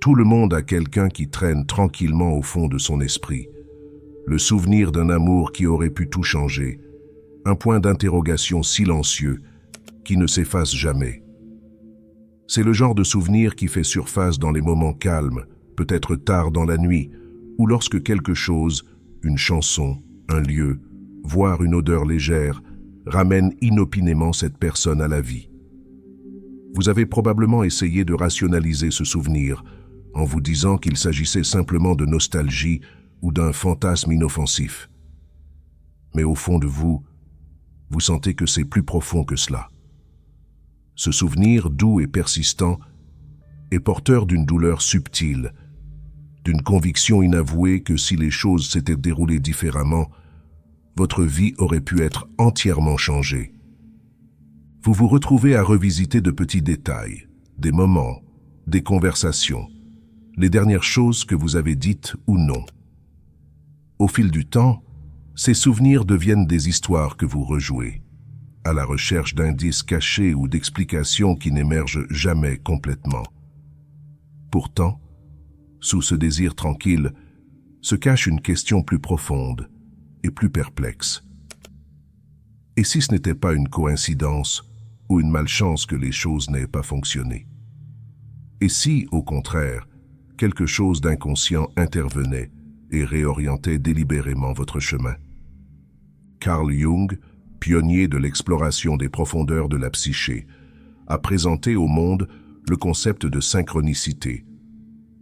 Tout le monde a quelqu'un qui traîne tranquillement au fond de son esprit. Le souvenir d'un amour qui aurait pu tout changer. Un point d'interrogation silencieux qui ne s'efface jamais. C'est le genre de souvenir qui fait surface dans les moments calmes, peut-être tard dans la nuit, ou lorsque quelque chose, une chanson, un lieu, voire une odeur légère, ramène inopinément cette personne à la vie. Vous avez probablement essayé de rationaliser ce souvenir en vous disant qu'il s'agissait simplement de nostalgie ou d'un fantasme inoffensif. Mais au fond de vous, vous sentez que c'est plus profond que cela. Ce souvenir doux et persistant est porteur d'une douleur subtile, d'une conviction inavouée que si les choses s'étaient déroulées différemment, votre vie aurait pu être entièrement changée. Vous vous retrouvez à revisiter de petits détails, des moments, des conversations, les dernières choses que vous avez dites ou non. Au fil du temps, ces souvenirs deviennent des histoires que vous rejouez, à la recherche d'indices cachés ou d'explications qui n'émergent jamais complètement. Pourtant, sous ce désir tranquille, se cache une question plus profonde et plus perplexe. Et si ce n'était pas une coïncidence ou une malchance que les choses n'aient pas fonctionné? Et si, au contraire, quelque chose d'inconscient intervenait et réorientait délibérément votre chemin? Carl Jung, pionnier de l'exploration des profondeurs de la psyché, a présenté au monde le concept de synchronicité,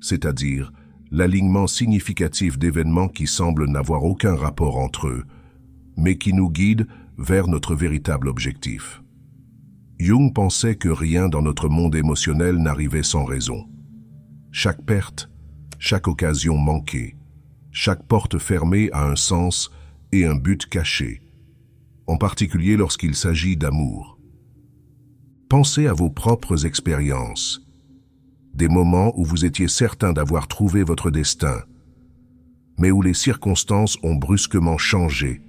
c'est-à-dire l'alignement significatif d'événements qui semblent n'avoir aucun rapport entre eux, mais qui nous guident vers notre véritable objectif. Jung pensait que rien dans notre monde émotionnel n'arrivait sans raison. Chaque perte, chaque occasion manquée, chaque porte fermée a un sens et un but caché, en particulier lorsqu'il s'agit d'amour. Pensez à vos propres expériences, des moments où vous étiez certain d'avoir trouvé votre destin, mais où les circonstances ont brusquement changé,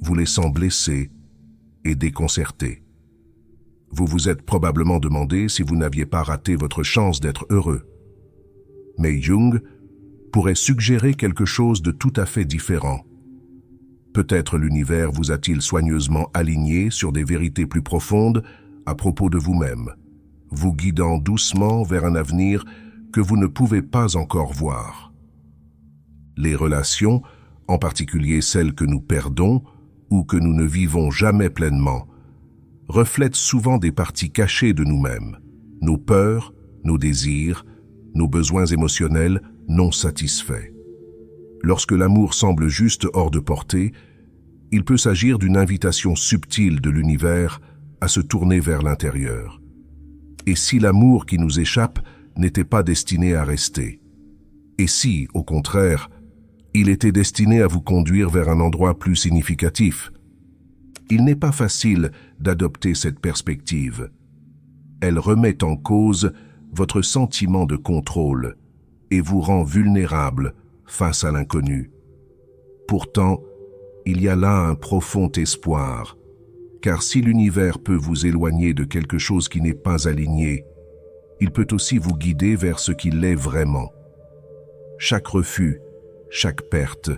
vous laissant blessé et déconcerté. Vous vous êtes probablement demandé si vous n'aviez pas raté votre chance d'être heureux. Mais Jung pourrait suggérer quelque chose de tout à fait différent. Peut-être l'univers vous a-t-il soigneusement aligné sur des vérités plus profondes à propos de vous-même, vous guidant doucement vers un avenir que vous ne pouvez pas encore voir. Les relations, en particulier celles que nous perdons ou que nous ne vivons jamais pleinement, reflètent souvent des parties cachées de nous-mêmes, nos peurs, nos désirs, nos besoins émotionnels non satisfaits. Lorsque l'amour semble juste hors de portée, il peut s'agir d'une invitation subtile de l'univers à se tourner vers l'intérieur. Et si l'amour qui nous échappe n'était pas destiné à rester? Et si, au contraire, il était destiné à vous conduire vers un endroit plus significatif? Il n'est pas facile d'adopter cette perspective. Elle remet en cause votre sentiment de contrôle et vous rend vulnérable face à l'inconnu. Pourtant, il y a là un profond espoir, car si l'univers peut vous éloigner de quelque chose qui n'est pas aligné, il peut aussi vous guider vers ce qu'il est vraiment. Chaque refus, chaque perte,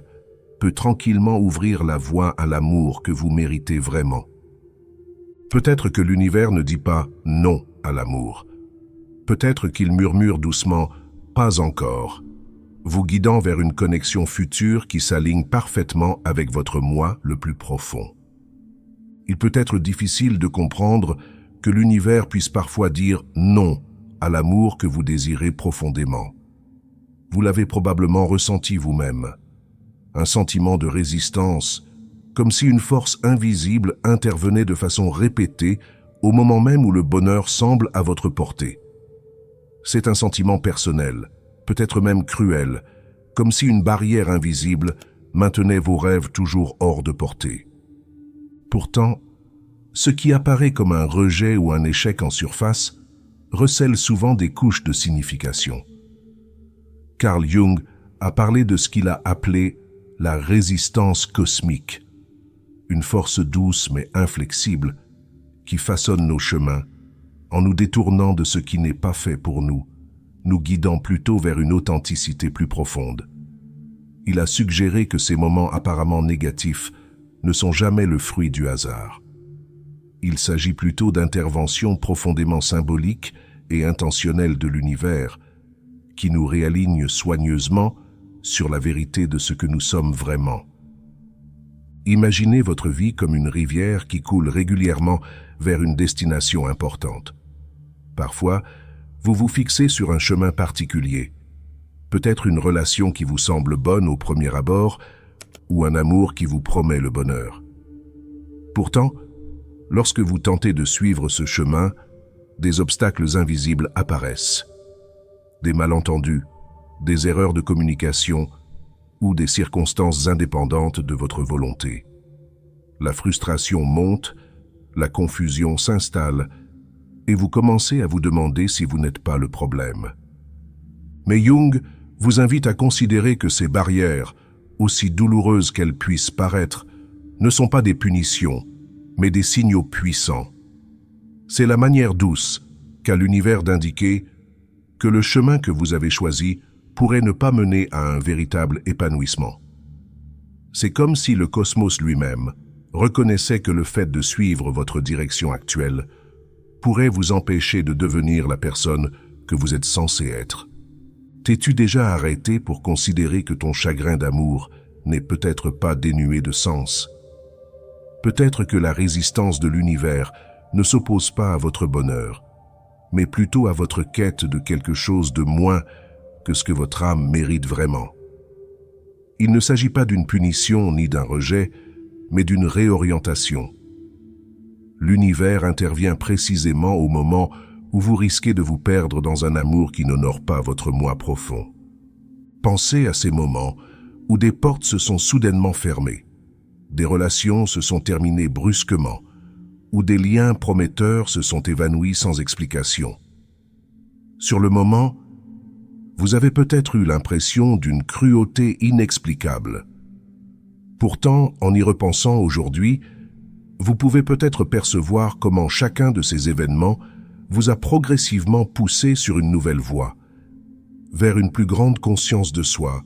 peut tranquillement ouvrir la voie à l'amour que vous méritez vraiment. Peut-être que l'univers ne dit pas non à l'amour. Peut-être qu'il murmure doucement « pas encore », vous guidant vers une connexion future qui s'aligne parfaitement avec votre moi le plus profond. Il peut être difficile de comprendre que l'univers puisse parfois dire non à l'amour que vous désirez profondément. Vous l'avez probablement ressenti vous-même. Un sentiment de résistance, comme si une force invisible intervenait de façon répétée au moment même où le bonheur semble à votre portée. C'est un sentiment personnel, peut-être même cruel, comme si une barrière invisible maintenait vos rêves toujours hors de portée. Pourtant, ce qui apparaît comme un rejet ou un échec en surface recèle souvent des couches de signification. Carl Jung a parlé de ce qu'il a appelé la résistance cosmique, une force douce mais inflexible qui façonne nos chemins en nous détournant de ce qui n'est pas fait pour nous, nous guidant plutôt vers une authenticité plus profonde. Il a suggéré que ces moments apparemment négatifs ne sont jamais le fruit du hasard. Il s'agit plutôt d'interventions profondément symboliques et intentionnelles de l'univers qui nous réalignent soigneusement sur la vérité de ce que nous sommes vraiment. Imaginez votre vie comme une rivière qui coule régulièrement vers une destination importante. Parfois, vous vous fixez sur un chemin particulier, peut-être une relation qui vous semble bonne au premier abord ou un amour qui vous promet le bonheur. Pourtant, lorsque vous tentez de suivre ce chemin, des obstacles invisibles apparaissent. Des malentendus, des erreurs de communication ou des circonstances indépendantes de votre volonté. La frustration monte, la confusion s'installe et vous commencez à vous demander si vous n'êtes pas le problème. Mais Jung vous invite à considérer que ces barrières, aussi douloureuses qu'elles puissent paraître, ne sont pas des punitions, mais des signaux puissants. C'est la manière douce qu'a l'univers d'indiquer que le chemin que vous avez choisi pourrait ne pas mener à un véritable épanouissement. C'est comme si le cosmos lui-même reconnaissait que le fait de suivre votre direction actuelle pourrait vous empêcher de devenir la personne que vous êtes censé être. T'es-tu déjà arrêté pour considérer que ton chagrin d'amour n'est peut-être pas dénué de sens? Peut-être que la résistance de l'univers ne s'oppose pas à votre bonheur, mais plutôt à votre quête de quelque chose de moins que ce que votre âme mérite vraiment. Il ne s'agit pas d'une punition ni d'un rejet, mais d'une réorientation. L'univers intervient précisément au moment où vous risquez de vous perdre dans un amour qui n'honore pas votre moi profond. Pensez à ces moments où des portes se sont soudainement fermées, des relations se sont terminées brusquement, où des liens prometteurs se sont évanouis sans explication. Sur le moment, vous avez peut-être eu l'impression d'une cruauté inexplicable. Pourtant, en y repensant aujourd'hui, vous pouvez peut-être percevoir comment chacun de ces événements vous a progressivement poussé sur une nouvelle voie, vers une plus grande conscience de soi,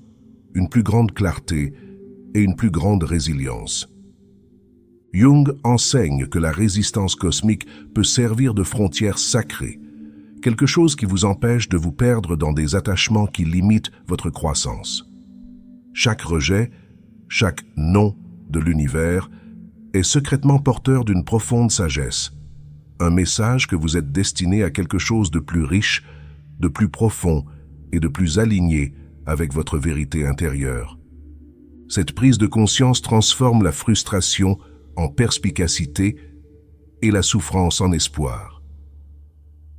une plus grande clarté et une plus grande résilience. Jung enseigne que la résistance cosmique peut servir de frontière sacrée, quelque chose qui vous empêche de vous perdre dans des attachements qui limitent votre croissance. Chaque rejet, chaque non de l'univers est secrètement porteur d'une profonde sagesse, un message que vous êtes destiné à quelque chose de plus riche, de plus profond et de plus aligné avec votre vérité intérieure. Cette prise de conscience transforme la frustration en perspicacité et la souffrance en espoir.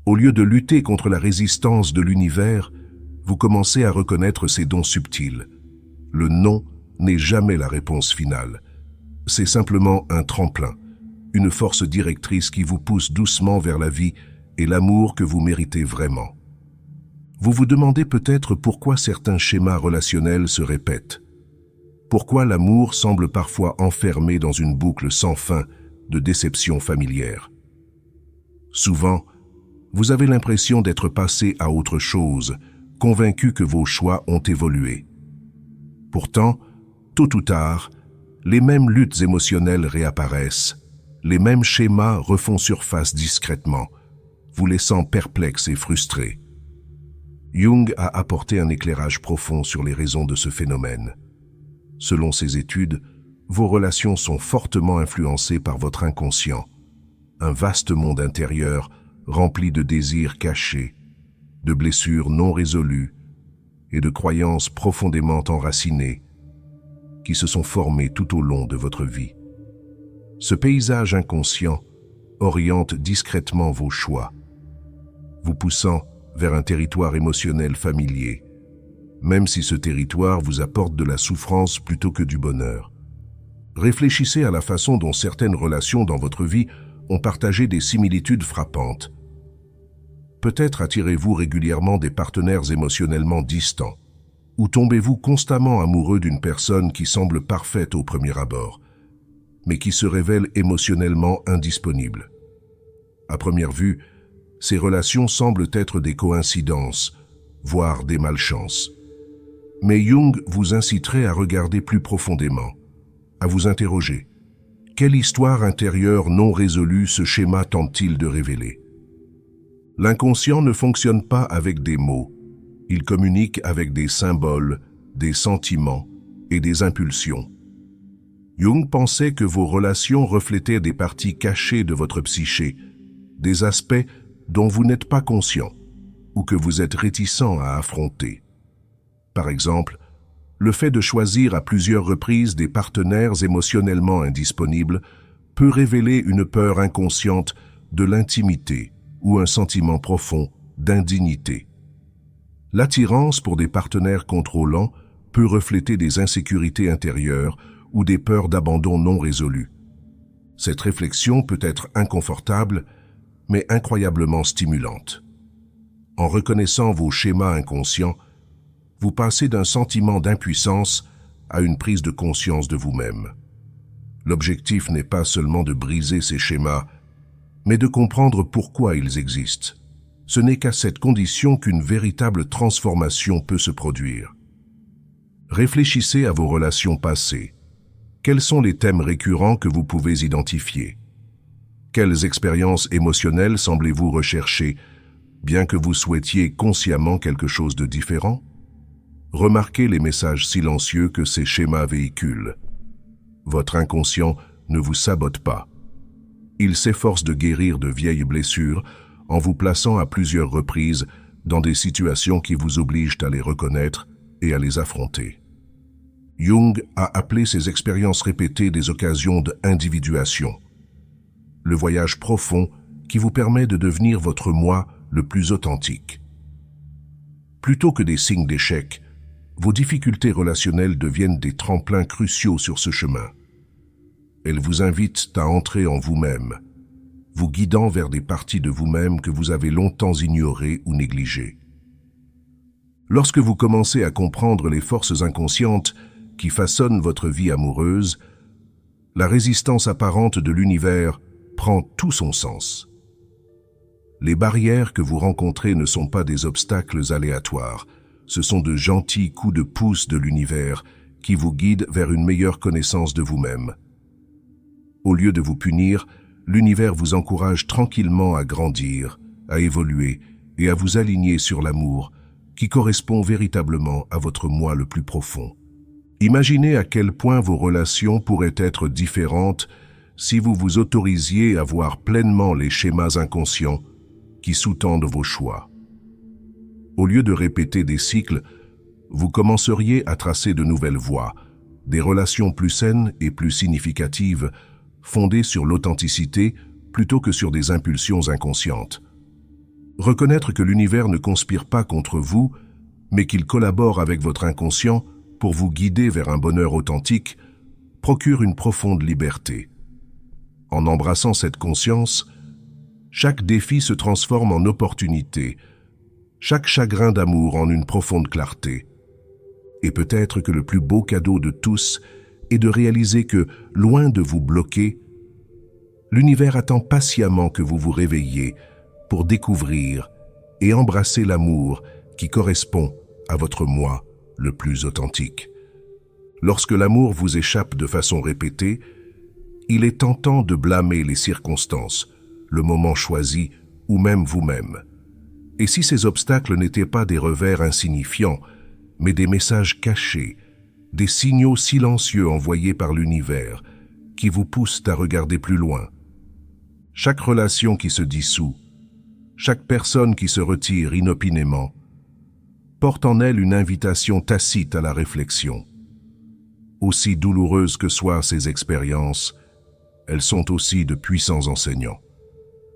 Au lieu de lutter contre la résistance de l'univers, vous commencez à reconnaître ses dons subtils. Le non n'est jamais la réponse finale. C'est simplement un tremplin, une force directrice qui vous pousse doucement vers la vie et l'amour que vous méritez vraiment. Vous vous demandez peut-être pourquoi certains schémas relationnels se répètent. Pourquoi l'amour semble parfois enfermé dans une boucle sans fin de déception familière. Souvent, vous avez l'impression d'être passé à autre chose, convaincu que vos choix ont évolué. Pourtant, tôt ou tard, les mêmes luttes émotionnelles réapparaissent, les mêmes schémas refont surface discrètement, vous laissant perplexe et frustré. Jung a apporté un éclairage profond sur les raisons de ce phénomène. Selon ses études, vos relations sont fortement influencées par votre inconscient, un vaste monde intérieur rempli de désirs cachés, de blessures non résolues et de croyances profondément enracinées qui se sont formées tout au long de votre vie. Ce paysage inconscient oriente discrètement vos choix, vous poussant vers un territoire émotionnel familier, même si ce territoire vous apporte de la souffrance plutôt que du bonheur. Réfléchissez à la façon dont certaines relations dans votre vie ont partagé des similitudes frappantes. Peut-être attirez-vous régulièrement des partenaires émotionnellement distants, ou tombez-vous constamment amoureux d'une personne qui semble parfaite au premier abord, mais qui se révèle émotionnellement indisponible. À première vue, ces relations semblent être des coïncidences voire des malchances. Mais Jung vous inciterait à regarder plus profondément, à vous interroger. Quelle histoire intérieure non résolue ce schéma tente-t-il de révéler? L'inconscient ne fonctionne pas avec des mots. Il communique avec des symboles, des sentiments et des impulsions. Jung pensait que vos relations reflétaient des parties cachées de votre psyché, des aspects dont vous n'êtes pas conscient ou que vous êtes réticent à affronter. Par exemple, le fait de choisir à plusieurs reprises des partenaires émotionnellement indisponibles peut révéler une peur inconsciente de l'intimité ou un sentiment profond d'indignité. L'attirance pour des partenaires contrôlants peut refléter des insécurités intérieures ou des peurs d'abandon non résolues. Cette réflexion peut être inconfortable, mais incroyablement stimulante. En reconnaissant vos schémas inconscients, vous passez d'un sentiment d'impuissance à une prise de conscience de vous-même. L'objectif n'est pas seulement de briser ces schémas, mais de comprendre pourquoi ils existent. Ce n'est qu'à cette condition qu'une véritable transformation peut se produire. Réfléchissez à vos relations passées. Quels sont les thèmes récurrents que vous pouvez identifier? Quelles expériences émotionnelles semblez-vous rechercher, bien que vous souhaitiez consciemment quelque chose de différent? Remarquez les messages silencieux que ces schémas véhiculent. Votre inconscient ne vous sabote pas. Il s'efforce de guérir de vieilles blessures en vous plaçant à plusieurs reprises dans des situations qui vous obligent à les reconnaître et à les affronter. Jung a appelé ces expériences répétées des occasions d'individuation. Le voyage profond qui vous permet de devenir votre moi le plus authentique. Plutôt que des signes d'échec, vos difficultés relationnelles deviennent des tremplins cruciaux sur ce chemin. Elles vous invitent à entrer en vous-même, vous guidant vers des parties de vous-même que vous avez longtemps ignorées ou négligées. Lorsque vous commencez à comprendre les forces inconscientes qui façonnent votre vie amoureuse, la résistance apparente de l'univers prend tout son sens. Les barrières que vous rencontrez ne sont pas des obstacles aléatoires, ce sont de gentils coups de pouce de l'univers qui vous guident vers une meilleure connaissance de vous-même. Au lieu de vous punir, l'univers vous encourage tranquillement à grandir, à évoluer et à vous aligner sur l'amour qui correspond véritablement à votre moi le plus profond. Imaginez à quel point vos relations pourraient être différentes si vous vous autorisiez à voir pleinement les schémas inconscients qui sous-tendent vos choix. Au lieu de répéter des cycles, vous commenceriez à tracer de nouvelles voies, des relations plus saines et plus significatives, fondées sur l'authenticité plutôt que sur des impulsions inconscientes. Reconnaître que l'univers ne conspire pas contre vous, mais qu'il collabore avec votre inconscient pour vous guider vers un bonheur authentique, procure une profonde liberté. En embrassant cette conscience, chaque défi se transforme en opportunité, chaque chagrin d'amour en une profonde clarté. Et peut-être que le plus beau cadeau de tous est de réaliser que, loin de vous bloquer, l'univers attend patiemment que vous vous réveilliez pour découvrir et embrasser l'amour qui correspond à votre moi le plus authentique. Lorsque l'amour vous échappe de façon répétée, il est tentant de blâmer les circonstances, le moment choisi ou même vous-même. Et si ces obstacles n'étaient pas des revers insignifiants, mais des messages cachés, des signaux silencieux envoyés par l'univers qui vous poussent à regarder plus loin. Chaque relation qui se dissout, chaque personne qui se retire inopinément, porte en elle une invitation tacite à la réflexion. Aussi douloureuses que soient ces expériences, elles sont aussi de puissants enseignants.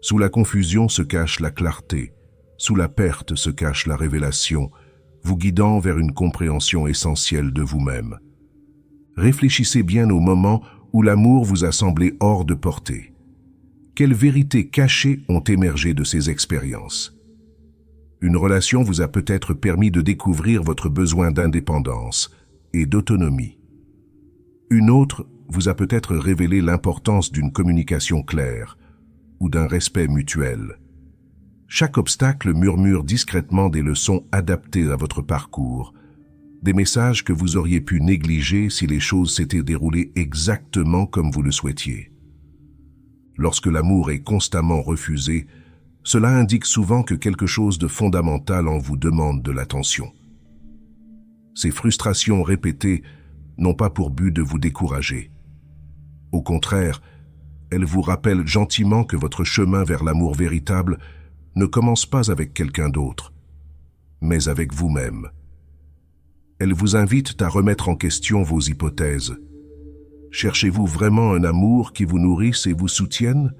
Sous la confusion se cache la clarté, sous la perte se cache la révélation, vous guidant vers une compréhension essentielle de vous-même. Réfléchissez bien au moment où l'amour vous a semblé hors de portée. Quelles vérités cachées ont émergé de ces expériences? Une relation vous a peut-être permis de découvrir votre besoin d'indépendance et d'autonomie. Une autre vous a peut-être révélé l'importance d'une communication claire ou d'un respect mutuel. Chaque obstacle murmure discrètement des leçons adaptées à votre parcours, des messages que vous auriez pu négliger si les choses s'étaient déroulées exactement comme vous le souhaitiez. Lorsque l'amour est constamment refusé, cela indique souvent que quelque chose de fondamental en vous demande de l'attention. Ces frustrations répétées n'ont pas pour but de vous décourager. Au contraire, elles vous rappellent gentiment que votre chemin vers l'amour véritable ne commence pas avec quelqu'un d'autre, mais avec vous-même. Elles vous invitent à remettre en question vos hypothèses. Cherchez-vous vraiment un amour qui vous nourrisse et vous soutienne?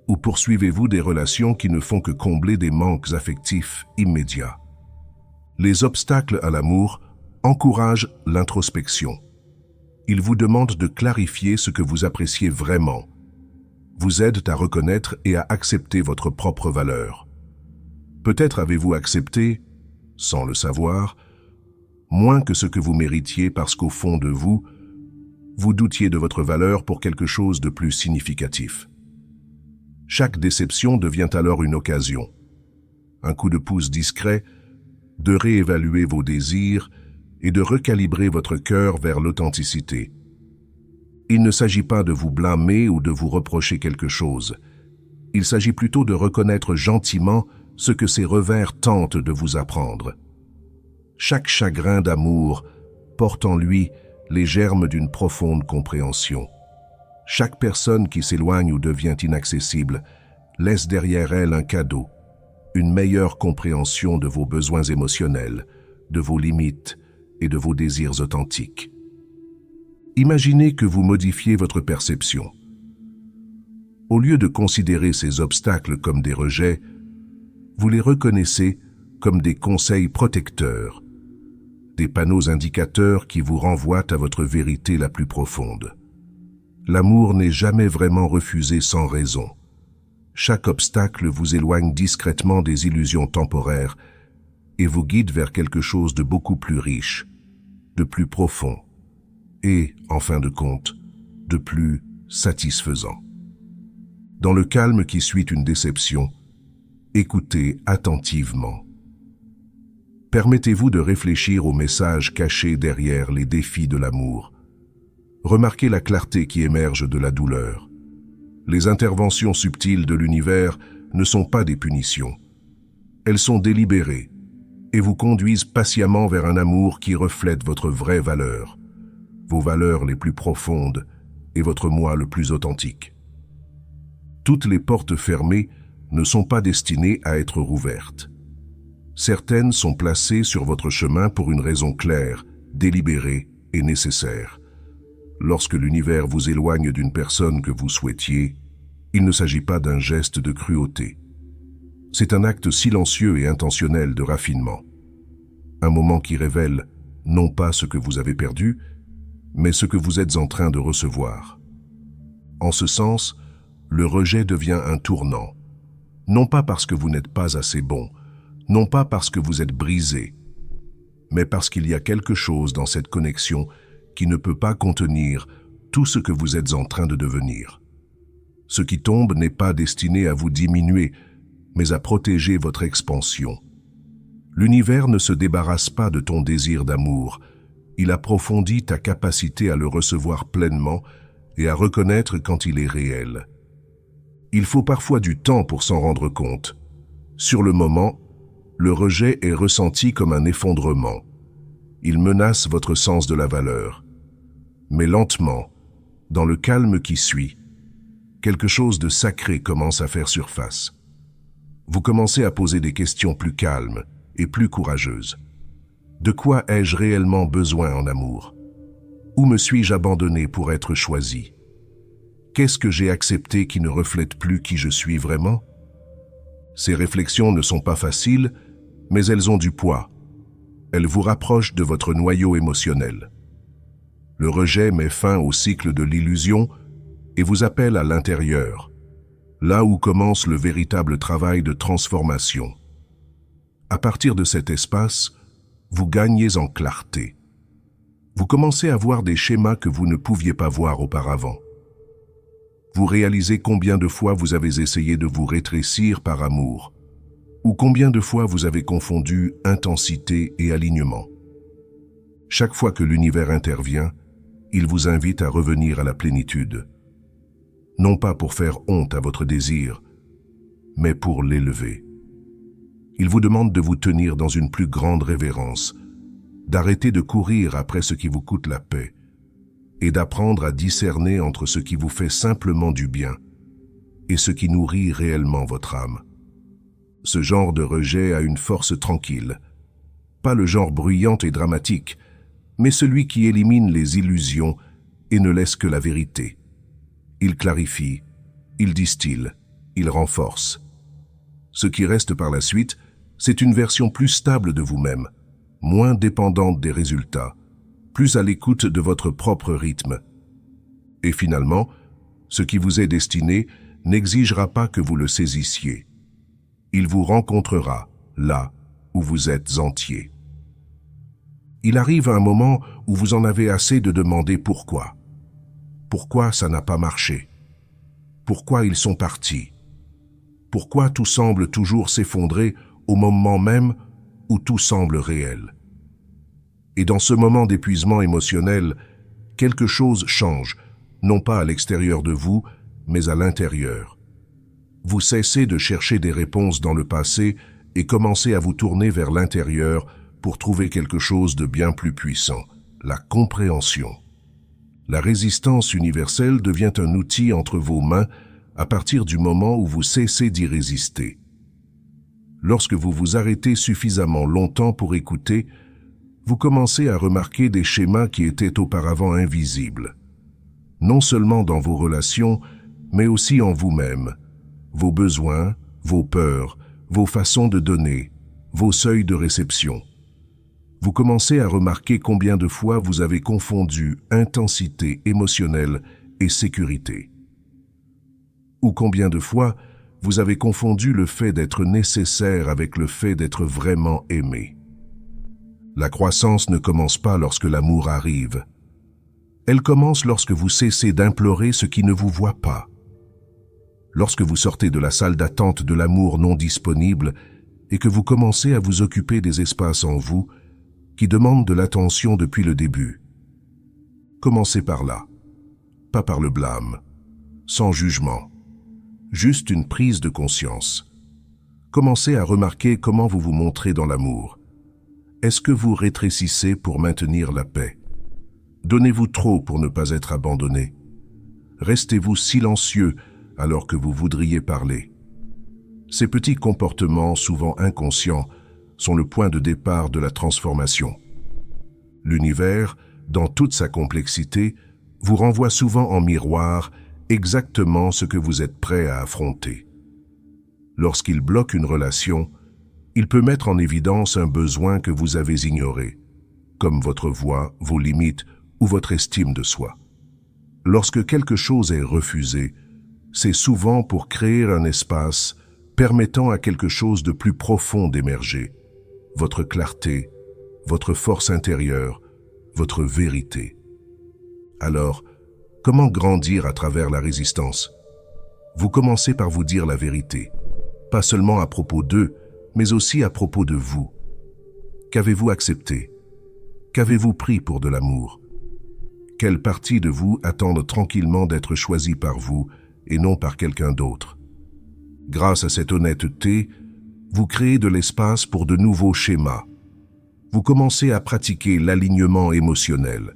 Ou poursuivez-vous des relations qui ne font que combler des manques affectifs immédiats? Les obstacles à l'amour encouragent l'introspection. Ils vous demandent de clarifier ce que vous appréciez vraiment, vous aident à reconnaître et à accepter votre propre valeur. Peut-être avez-vous accepté, sans le savoir, moins que ce que vous méritiez parce qu'au fond de vous, vous doutiez de votre valeur pour quelque chose de plus significatif. Chaque déception devient alors une occasion, un coup de pouce discret, de réévaluer vos désirs et de recalibrer votre cœur vers l'authenticité. Il ne s'agit pas de vous blâmer ou de vous reprocher quelque chose. Il s'agit plutôt de reconnaître gentiment ce que ces revers tentent de vous apprendre. Chaque chagrin d'amour porte en lui les germes d'une profonde compréhension. Chaque personne qui s'éloigne ou devient inaccessible laisse derrière elle un cadeau, une meilleure compréhension de vos besoins émotionnels, de vos limites et de vos désirs authentiques. Imaginez que vous modifiez votre perception. Au lieu de considérer ces obstacles comme des rejets, vous les reconnaissez comme des conseils protecteurs, des panneaux indicateurs qui vous renvoient à votre vérité la plus profonde. L'amour n'est jamais vraiment refusé sans raison. Chaque obstacle vous éloigne discrètement des illusions temporaires et vous guide vers quelque chose de beaucoup plus riche, de plus profond et, en fin de compte, de plus satisfaisant. Dans le calme qui suit une déception, écoutez attentivement. Permettez-vous de réfléchir aux messages cachés derrière les défis de l'amour. Remarquez la clarté qui émerge de la douleur. Les interventions subtiles de l'univers ne sont pas des punitions. Elles sont délibérées et vous conduisent patiemment vers un amour qui reflète votre vraie valeur, vos valeurs les plus profondes et votre moi le plus authentique. Toutes les portes fermées ne sont pas destinées à être rouvertes. Certaines sont placées sur votre chemin pour une raison claire, délibérée et nécessaire. Lorsque l'univers vous éloigne d'une personne que vous souhaitiez, il ne s'agit pas d'un geste de cruauté. C'est un acte silencieux et intentionnel de raffinement. Un moment qui révèle non pas ce que vous avez perdu, mais ce que vous êtes en train de recevoir. En ce sens, le rejet devient un tournant, non pas parce que vous n'êtes pas assez bon, non pas parce que vous êtes brisé, mais parce qu'il y a quelque chose dans cette connexion qui ne peut pas contenir tout ce que vous êtes en train de devenir. Ce qui tombe n'est pas destiné à vous diminuer, mais à protéger votre expansion. L'univers ne se débarrasse pas de ton désir d'amour, il approfondit ta capacité à le recevoir pleinement et à reconnaître quand il est réel. Il faut parfois du temps pour s'en rendre compte. Sur le moment, le rejet est ressenti comme un effondrement. Il menace votre sens de la valeur. Mais lentement, dans le calme qui suit, quelque chose de sacré commence à faire surface. Vous commencez à poser des questions plus calmes et plus courageuses. De quoi ai-je réellement besoin en amour? Où me suis-je abandonné pour être choisi? Qu'est-ce que j'ai accepté qui ne reflète plus qui je suis vraiment? Ces réflexions ne sont pas faciles, mais elles ont du poids. Elles vous rapprochent de votre noyau émotionnel. Le rejet met fin au cycle de l'illusion et vous appelle à l'intérieur, là où commence le véritable travail de transformation. À partir de cet espace, vous gagnez en clarté. Vous commencez à voir des schémas que vous ne pouviez pas voir auparavant. Vous réalisez combien de fois vous avez essayé de vous rétrécir par amour, combien de fois vous avez confondu intensité et alignement? Chaque fois que l'univers intervient, il vous invite à revenir à la plénitude. Non pas pour faire honte à votre désir, mais pour l'élever. Il vous demande de vous tenir dans une plus grande révérence, d'arrêter de courir après ce qui vous coûte la paix, et d'apprendre à discerner entre ce qui vous fait simplement du bien et ce qui nourrit réellement votre âme. Ce genre de rejet a une force tranquille, pas le genre bruyant et dramatique, mais celui qui élimine les illusions et ne laisse que la vérité. Il clarifie, il distille, il renforce. Ce qui reste par la suite, c'est une version plus stable de vous-même, moins dépendante des résultats, plus à l'écoute de votre propre rythme. Et finalement, ce qui vous est destiné n'exigera pas que vous le saisissiez. Il vous rencontrera là où vous êtes entier. Il arrive un moment où vous en avez assez de demander pourquoi. Pourquoi ça n'a pas marché? Pourquoi ils sont partis? Pourquoi tout semble toujours s'effondrer au moment même où tout semble réel? Et dans ce moment d'épuisement émotionnel, quelque chose change, non pas à l'extérieur de vous, mais à l'intérieur. Vous cessez de chercher des réponses dans le passé et commencez à vous tourner vers l'intérieur pour trouver quelque chose de bien plus puissant, la compréhension. La résistance universelle devient un outil entre vos mains à partir du moment où vous cessez d'y résister. Lorsque vous vous arrêtez suffisamment longtemps pour écouter, vous commencez à remarquer des schémas qui étaient auparavant invisibles. Non seulement dans vos relations, mais aussi en vous-même, vos besoins, vos peurs, vos façons de donner, vos seuils de réception. Vous commencez à remarquer combien de fois vous avez confondu intensité émotionnelle et sécurité. Ou combien de fois vous avez confondu le fait d'être nécessaire avec le fait d'être vraiment aimé. La croissance ne commence pas lorsque l'amour arrive. Elle commence lorsque vous cessez d'implorer ce qui ne vous voit pas. Lorsque vous sortez de la salle d'attente de l'amour non disponible et que vous commencez à vous occuper des espaces en vous qui demandent de l'attention depuis le début. Commencez par là, pas par le blâme, sans jugement, juste une prise de conscience. Commencez à remarquer comment vous vous montrez dans l'amour. Est-ce que vous rétrécissez pour maintenir la paix? Donnez-vous trop pour ne pas être abandonné? Restez-vous silencieux alors que vous voudriez parler? Ces petits comportements, souvent inconscients, sont le point de départ de la transformation. L'univers, dans toute sa complexité, vous renvoie souvent en miroir exactement ce que vous êtes prêt à affronter. Lorsqu'il bloque une relation, il peut mettre en évidence un besoin que vous avez ignoré, comme votre voix, vos limites ou votre estime de soi. Lorsque quelque chose est refusé, c'est souvent pour créer un espace permettant à quelque chose de plus profond d'émerger, votre clarté, votre force intérieure, votre vérité. Alors, comment grandir à travers la résistance? Vous commencez par vous dire la vérité, pas seulement à propos d'eux, mais aussi à propos de vous. Qu'avez-vous accepté? Qu'avez-vous pris pour de l'amour? Quelle partie de vous attendent tranquillement d'être choisie par vous et non par quelqu'un d'autre? Grâce à cette honnêteté, vous créez de l'espace pour de nouveaux schémas. Vous commencez à pratiquer l'alignement émotionnel.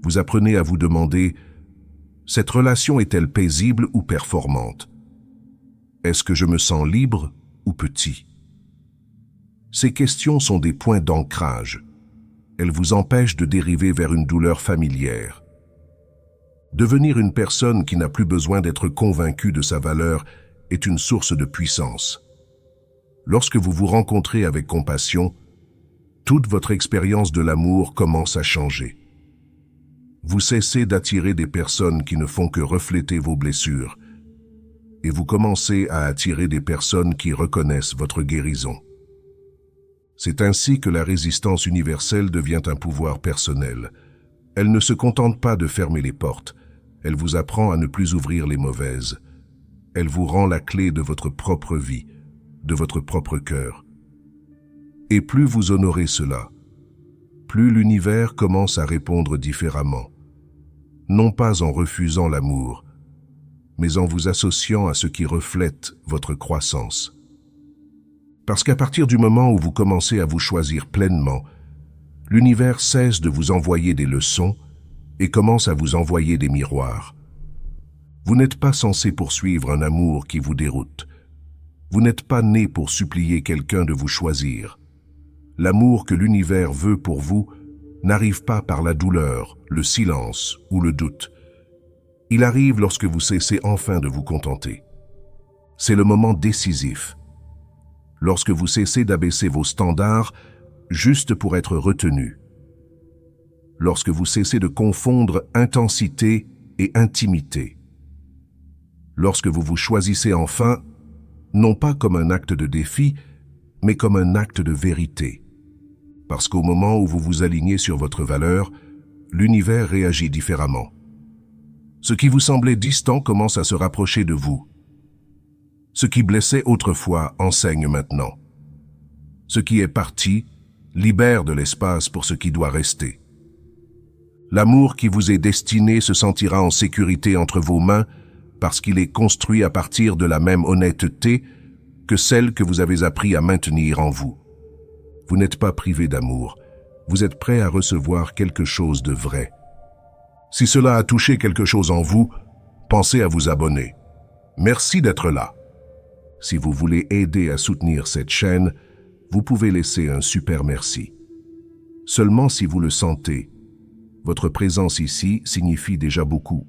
Vous apprenez à vous demander « Cette relation est-elle paisible ou performante? Est-ce que je me sens libre ou petit ?» Ces questions sont des points d'ancrage. Elles vous empêchent de dériver vers une douleur familière. Devenir une personne qui n'a plus besoin d'être convaincue de sa valeur est une source de puissance. Lorsque vous vous rencontrez avec compassion, toute votre expérience de l'amour commence à changer. Vous cessez d'attirer des personnes qui ne font que refléter vos blessures et vous commencez à attirer des personnes qui reconnaissent votre guérison. C'est ainsi que la résistance universelle devient un pouvoir personnel. Elle ne se contente pas de fermer les portes, elle vous apprend à ne plus ouvrir les mauvaises. Elle vous rend la clé de votre propre vie, de votre propre cœur. Et plus vous honorez cela, plus l'univers commence à répondre différemment, non pas en refusant l'amour, mais en vous associant à ce qui reflète votre croissance. Parce qu'à partir du moment où vous commencez à vous choisir pleinement, l'univers cesse de vous envoyer des leçons et commence à vous envoyer des miroirs. Vous n'êtes pas censé poursuivre un amour qui vous déroute. Vous n'êtes pas né pour supplier quelqu'un de vous choisir. L'amour que l'univers veut pour vous n'arrive pas par la douleur, le silence ou le doute. Il arrive lorsque vous cessez enfin de vous contenter. C'est le moment décisif. Lorsque vous cessez d'abaisser vos standards juste pour être retenu. Lorsque vous cessez de confondre intensité et intimité. Lorsque vous vous choisissez enfin, non pas comme un acte de défi, mais comme un acte de vérité. Parce qu'au moment où vous vous alignez sur votre valeur, l'univers réagit différemment. Ce qui vous semblait distant commence à se rapprocher de vous. Ce qui blessait autrefois enseigne maintenant. Ce qui est parti libère de l'espace pour ce qui doit rester. L'amour qui vous est destiné se sentira en sécurité entre vos mains parce qu'il est construit à partir de la même honnêteté que celle que vous avez appris à maintenir en vous. Vous n'êtes pas privé d'amour, vous êtes prêt à recevoir quelque chose de vrai. Si cela a touché quelque chose en vous, pensez à vous abonner. Merci d'être là. Si vous voulez aider à soutenir cette chaîne, vous pouvez laisser un super merci. Seulement si vous le sentez, votre présence ici signifie déjà beaucoup.